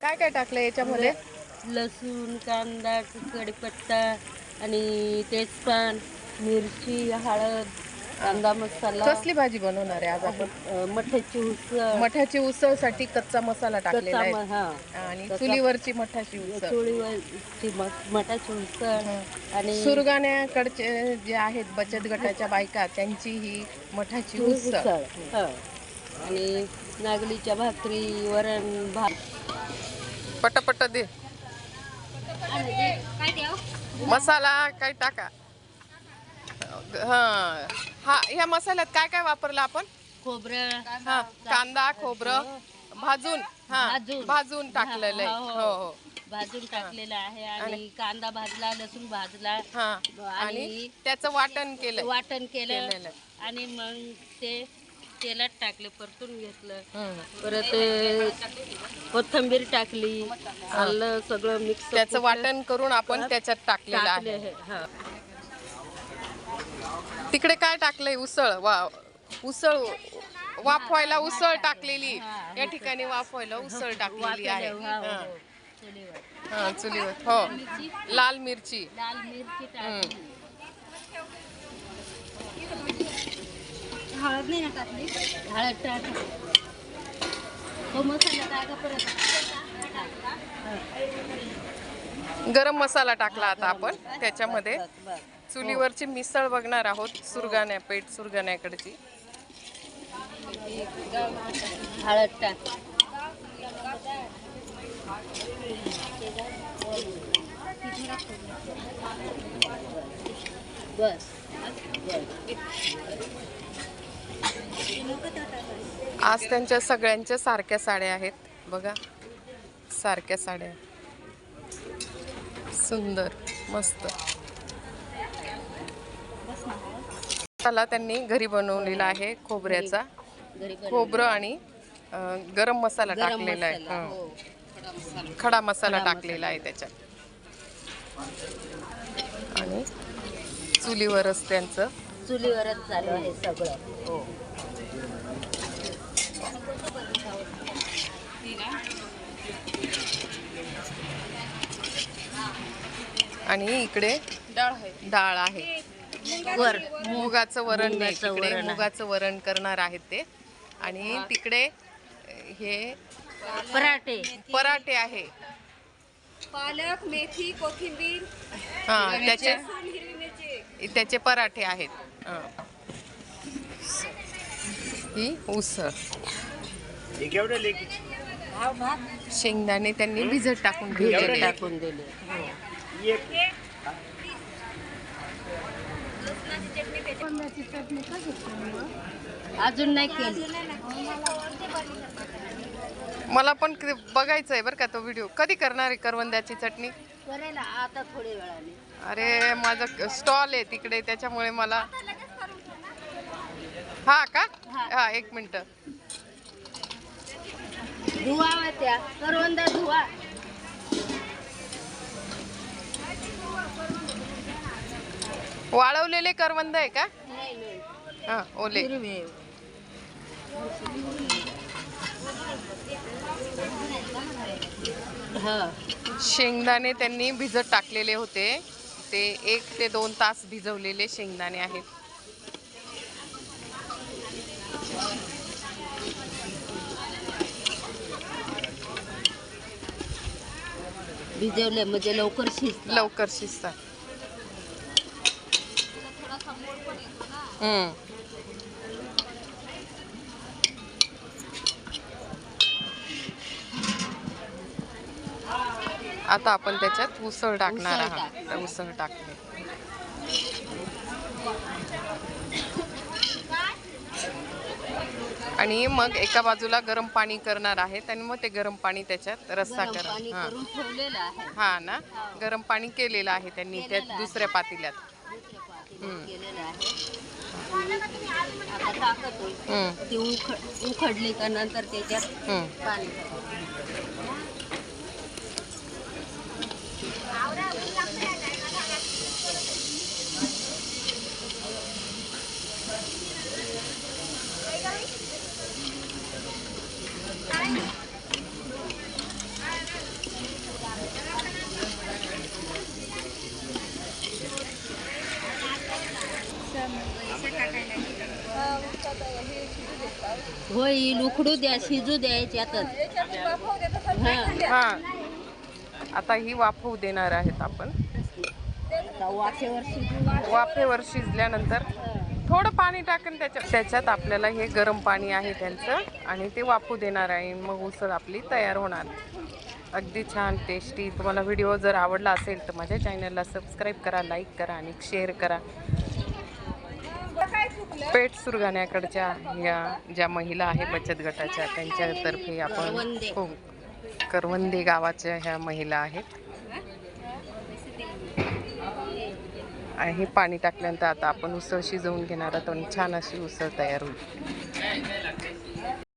काय काय टाकलं याच्यामध्ये? लसूण, कांदा, कढीपत्ता आणि तेजपान, मिरची, हळद, कांदा मसाला. कसली भाजी बनवणार आहे आज आपण? मठाची उसळ. मठाची उसळसाठी कच्चा मसाला टाकलेला आहे आणि त्याचा चुलीवरची मठाची उसळ. चुलीवरची मठाची उसळ आणि सुरगाण्याकडचे जे आहेत बचत गटाच्या बायका त्यांची ही मठाची उसळ. आणि नागलीच्या भाकरी, वरण भात. पटापट दे मसाला काय टाका. हा ह्या मसाल्यात काय काय वापरलं आपण? खोबरं, कांदा, खोबरं भाजून टाकलेलं आहे. हो भाजून टाकलेलं आहे आणि कांदा भाजला, लसूण भाजला आणि त्याचं वाटण केलं आणि मग ते तेलात टाकले, परतून घेतलं. परत कोथिंबीर टाकली, आलं सगळं मिक्स, त्याचं वाटण करून आपण त्याच्यात टाकलेलं आहे. तिकडे काय टाकलंय? उसळ वाफवायला उसळ टाकलेली. या ठिकाणी वाफवायला उसळ टाकलेली आहे. चुलीवर. हो, लाल मिरची टाकली. हळद नाही टाकली. हळद टाकली. तो मसाला टाका परत. गरम मसाला टाकला आता आपण त्याच्यामध्ये. चुलीवरची मिसळ बघणार आहोत सुरगाण्याकडची. हळद टाक. बस. आज त्यांच्या सगळ्यांच्या सारख्या साड्या आहेत बघा, सारख्या साड्या, सुंदर मस्त. त्याला त्यांनी घरी बनवलेला आहे खोबऱ्याचा, खोबरं आणि गरम मसाला टाकलेला आहे. खडा मसाला टाकलेला आहे त्याच्यात आणि चुलीवरच चालू आहे सगळं. हो. आणि इकडे डाळ आहे. मुगाचं वरण नाही, तिकडे मुगाचं वरण करणार आहेत ते. आणि तिकडे हे पराठे आहे. पालक, मेथी, कोथिंबीर, त्याचे पराठे आहेत. ही उसळ. शेंगदाणे त्यांनी भिजत टाकून दिले. अजून नाही केली. मला पण बघायचं आहे बरं का तो व्हिडिओ. कधी करणार आहे करवंद्याची चटणी? करेल आता थोड्या वेळाने. अरे माझा स्टॉल आहे तिकडे, त्याच्यामुळे मला. हा का? हा, 1 मिनिट. धुवा त्या करवंदा धुवा. वाळवलेले करवंद आहे का? हा, ओले. शेंगदाणे त्यांनी भिजत टाकलेले होते. ते 1 ते 2 तास भिजवलेले शेंगदाणे आहेत. भिजवले म्हणजे लवकर शिजतात. आता आपण त्याच्यात उसळ टाकणार आहोत. उसळ टाकली आणि मग एका बाजूला गरम पाणी करणार आहेत आणि मग ते गरम पाणी त्याच्यात रस्सा करणार. हा ना, गरम पाणी केलेलं आहे त्यांनी त्या दुसऱ्या पातेल्यात. ती उखडली का नंतर त्याच्यात पाणी. होईल उकडू द्या शिजू द्या याच्यातच. हा हा आता ही वाफवू देणार आहेत आपण. आता वाफेवर शिजू. वाफेवर शिजल्यानंतर थोडं पाणी टाकून त्याच्यात आपल्याला हे गरम पाणी आहे त्यांचं आणि ते वाफू देणार आहे. मग उसळ आपली तयार होणार. अगदी छान टेस्टी. तुम्हाला व्हिडिओ जर आवडला असेल तर माझ्या चॅनलला सबस्क्राईब करा, लाईक करा आणि शेअर करा. पेठ सुरगाण्याकडच्या या ज्या महिला आहे बचत गटाच्या त्यांच्यातर्फे आपण हो करवंदे गावाच्या ह्या महिला आहेत. हे पाणी टाकल्यानंतर आता आपण उसळ शिजवून घेणार आहोत आणि छान अशी उसळ तयार होईल.